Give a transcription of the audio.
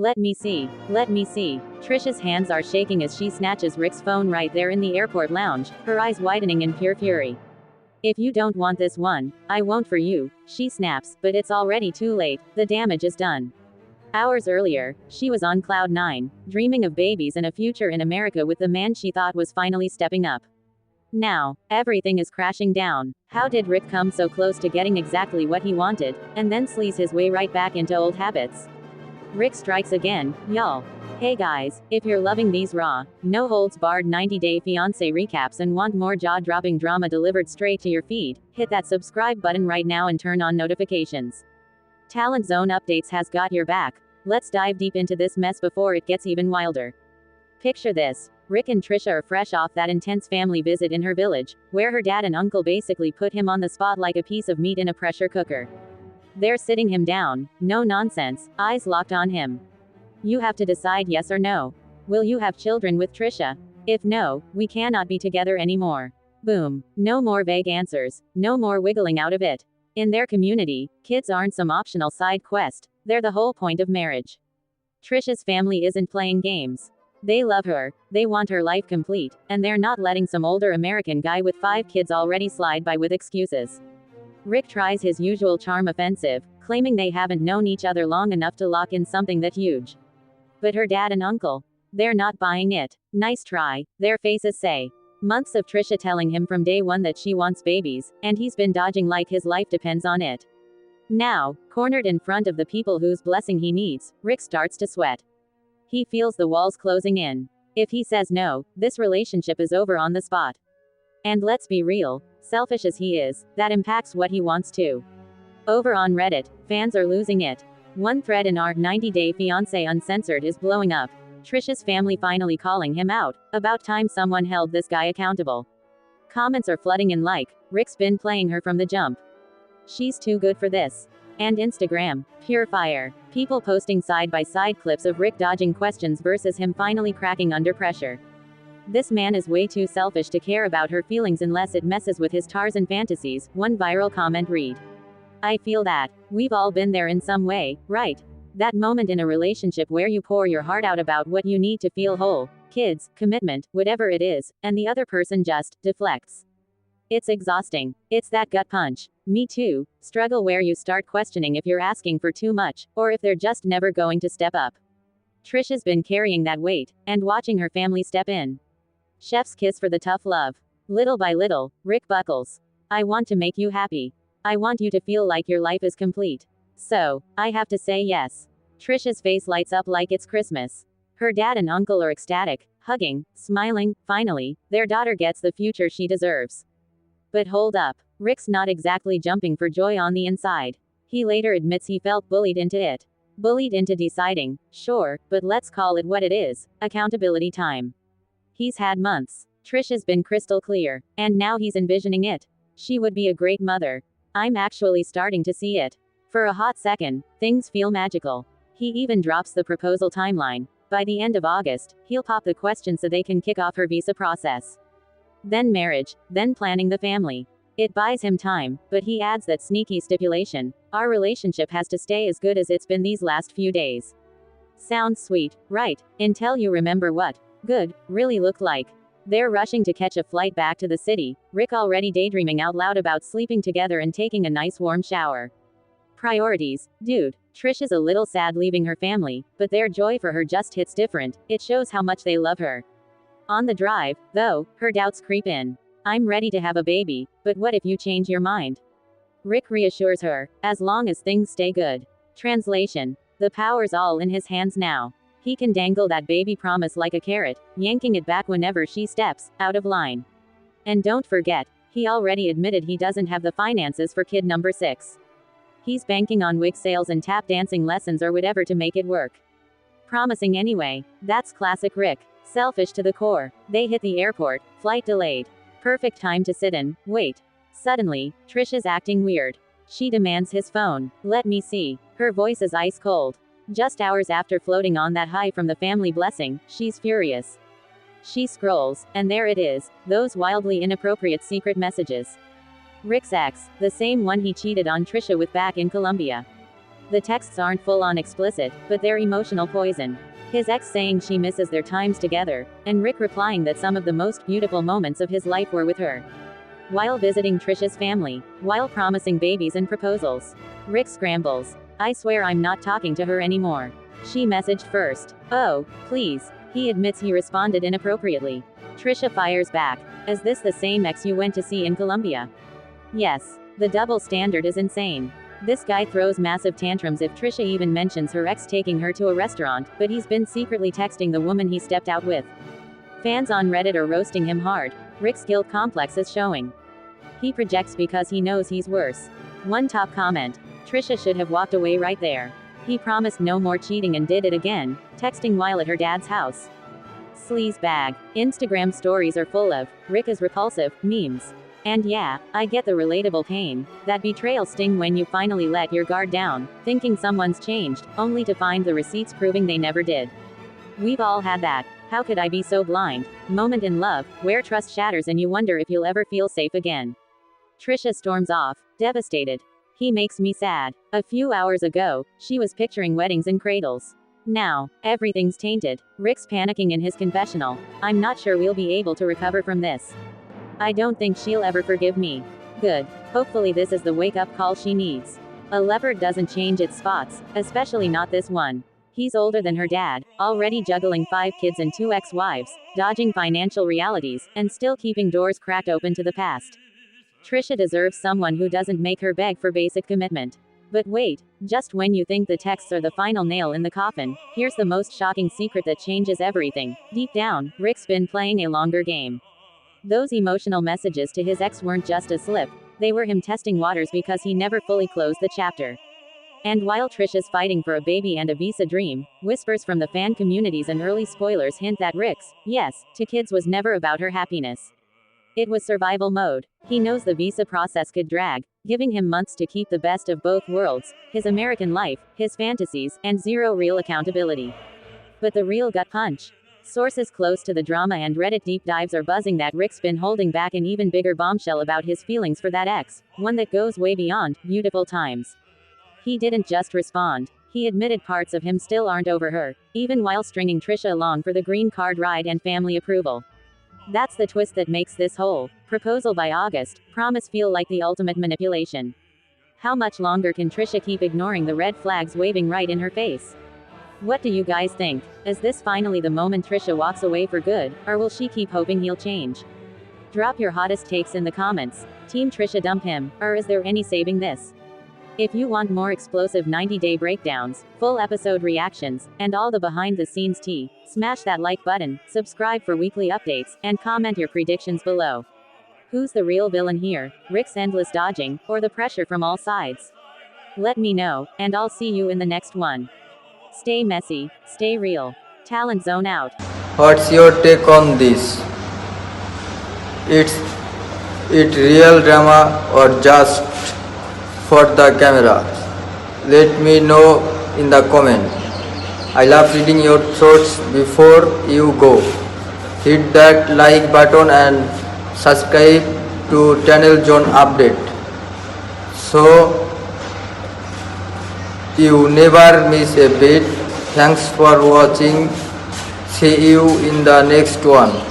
Let me see. Let me see. Trisha's hands are shaking as she snatches Rick's phone right there in the airport lounge, her eyes widening in pure fury. If you don't want this one, I won't for you, she snaps, but it's already too late, the damage is done. Hours earlier, she was on cloud nine, dreaming of babies and a future in America with the man she thought was finally stepping up. Now, everything is crashing down. How did Rick come so close to getting exactly what he wanted, and then sleaze his way right back into old habits? Rick strikes again, y'all. Hey guys, if you're loving these raw, no holds barred 90-day fiancé recaps and want more jaw-dropping drama delivered straight to your feed, hit that subscribe button right now and turn on notifications. Talent Zone Updates has got your back. Let's dive deep into this mess before it gets even wilder. Picture this. Rick and Trisha are fresh off that intense family visit in her village, where her dad and uncle basically put him on the spot like a piece of meat in a pressure cooker. They're sitting him down, no nonsense, eyes locked on him. You have to decide yes or no. Will you have children with Trisha? If no, we cannot be together anymore. Boom. No more vague answers, no more wiggling out of it. In their community, kids aren't some optional side quest, they're the whole point of marriage. Trisha's family isn't playing games. They love her, they want her life complete, and they're not letting some older American guy with 5 kids already slide by with excuses. Rick tries his usual charm offensive, claiming they haven't known each other long enough to lock in something that huge. But her dad and uncle, they're not buying it. Nice try, their faces say. Months of Trisha telling him from day one that she wants babies, and he's been dodging like his life depends on it. Now, cornered in front of the people whose blessing he needs, Rick starts to sweat. He feels the walls closing in. If he says no, this relationship is over on the spot. And let's be real, selfish as he is, that impacts what he wants to. Over on Reddit, fans are losing it. One thread in our 90-day fiancé Uncensored is blowing up. Trisha's family finally calling him out. About time someone held this guy accountable. Comments are flooding in like, Rick's been playing her from the jump. She's too good for this. And Instagram, pure fire. People posting side-by-side clips of Rick dodging questions versus him finally cracking under pressure. This man is way too selfish to care about her feelings unless it messes with his Tarzan fantasies, one viral comment read. I feel that. We've all been there in some way, right? That moment in a relationship where you pour your heart out about what you need to feel whole, kids, commitment, whatever it is, and the other person just deflects. It's exhausting. It's that gut punch. Me too. Struggle where you start questioning if you're asking for too much, or if they're just never going to step up. Trisha's been carrying that weight, and watching her family step in. Chef's kiss for the tough love. Little by little, Rick buckles. I want to make you happy. I want you to feel like your life is complete. So, I have to say yes. Trisha's face lights up like it's Christmas. Her dad and uncle are ecstatic, hugging, smiling, finally, their daughter gets the future she deserves. But hold up. Rick's not exactly jumping for joy on the inside. He later admits he felt bullied into it. Bullied into deciding, sure, but let's call it what it is, accountability time. He's had months. Trisha's been crystal clear, and now he's envisioning it. She would be a great mother. I'm actually starting to see it. For a hot second, things feel magical. He even drops the proposal timeline. By the end of August, he'll pop the question so they can kick off her visa process. Then marriage, then planning the family. It buys him time, but he adds that sneaky stipulation. Our relationship has to stay as good as it's been these last few days. Sounds sweet, right? Until you remember what good really looked like. They're rushing to catch a flight back to the city, Rick already daydreaming out loud about sleeping together and taking a nice warm shower. Priorities, dude. Trisha's a little sad leaving her family, but their joy for her just hits different. It shows how much they love her. On the drive, though, her doubts creep in. I'm ready to have a baby, but what if you change your mind? Rick reassures her, as long as things stay good. Translation. The power's all in his hands now. He can dangle that baby promise like a carrot, yanking it back whenever she steps out of line. And don't forget, he already admitted he doesn't have the finances for kid number 6. He's banking on wig sales and tap dancing lessons or whatever to make it work. Promising anyway. That's classic Rick. Selfish to the core. They hit the airport, flight delayed. Perfect time to sit and wait. Suddenly, Trisha's acting weird. She demands his phone. Let me see. Her voice is ice cold. Just hours after floating on that high from the family blessing, she's furious. She scrolls, and there it is, those wildly inappropriate secret messages. Rick's ex, the same one he cheated on Trisha with back in Colombia. The texts aren't full-on explicit, but they're emotional poison. His ex saying she misses their times together, and Rick replying that some of the most beautiful moments of his life were with her. While visiting Trisha's family, while promising babies and proposals. Rick scrambles. I swear I'm not talking to her anymore. She messaged first. Oh, please. He admits he responded inappropriately. Trisha fires back. Is this the same ex you went to see in Colombia? Yes. The double standard is insane. This guy throws massive tantrums if Trisha even mentions her ex taking her to a restaurant, but he's been secretly texting the woman he stepped out with. Fans on Reddit are roasting him hard. Rick's guilt complex is showing. He projects because he knows he's worse. One top comment. Trisha should have walked away right there. He promised no more cheating and did it again, texting while at her dad's house. Sleaze bag. Instagram stories are full of, Rick is repulsive, memes. And yeah, I get the relatable pain, that betrayal sting when you finally let your guard down, thinking someone's changed, only to find the receipts proving they never did. We've all had that, how could I be so blind, moment in love, where trust shatters and you wonder if you'll ever feel safe again. Trisha storms off, devastated. He makes me sad. A few hours ago, she was picturing weddings and cradles. Now, everything's tainted. Rick's panicking in his confessional. I'm not sure we'll be able to recover from this. I don't think she'll ever forgive me. Good. Hopefully this is the wake-up call she needs. A leopard doesn't change its spots, especially not this one. He's older than her dad, already juggling 5 kids and 2 ex-wives, dodging financial realities, and still keeping doors cracked open to the past. Trisha deserves someone who doesn't make her beg for basic commitment. But wait, just when you think the texts are the final nail in the coffin, here's the most shocking secret that changes everything. Deep down, Rick's been playing a longer game. Those emotional messages to his ex weren't just a slip, they were him testing waters because he never fully closed the chapter. And while Trisha's fighting for a baby and a visa dream, whispers from the fan communities and early spoilers hint that Rick's, yes, to kids was never about her happiness. It was survival mode. He knows the visa process could drag, giving him months to keep the best of both worlds, his American life, his fantasies, and zero real accountability. But the real gut punch? Sources close to the drama and Reddit deep dives are buzzing that Rick's been holding back an even bigger bombshell about his feelings for that ex, one that goes way beyond beautiful times. He didn't just respond. He admitted parts of him still aren't over her, even while stringing Trisha along for the green card ride and family approval. That's the twist that makes this whole proposal by August promise feel like the ultimate manipulation. How much longer can Trisha keep ignoring the red flags waving right in her face? What do you guys think? Is this finally the moment Trisha walks away for good, or will she keep hoping he'll change? Drop your hottest takes in the comments. Team Trisha dump him, or is there any saving this? If you want more explosive 90-day breakdowns, full episode reactions, and all the behind-the-scenes tea, smash that like button, subscribe for weekly updates, and comment your predictions below. Who's the real villain here, Rick's endless dodging, or the pressure from all sides? Let me know, and I'll see you in the next one. Stay messy, stay real. Talent Zone out. What's your take on this? It's it real drama or just for the camera? Let me know in the comment. I love reading your thoughts. Before you go, hit that like button and subscribe to Channel Zone update so you never miss a beat. Thanks for watching. See you in the next one.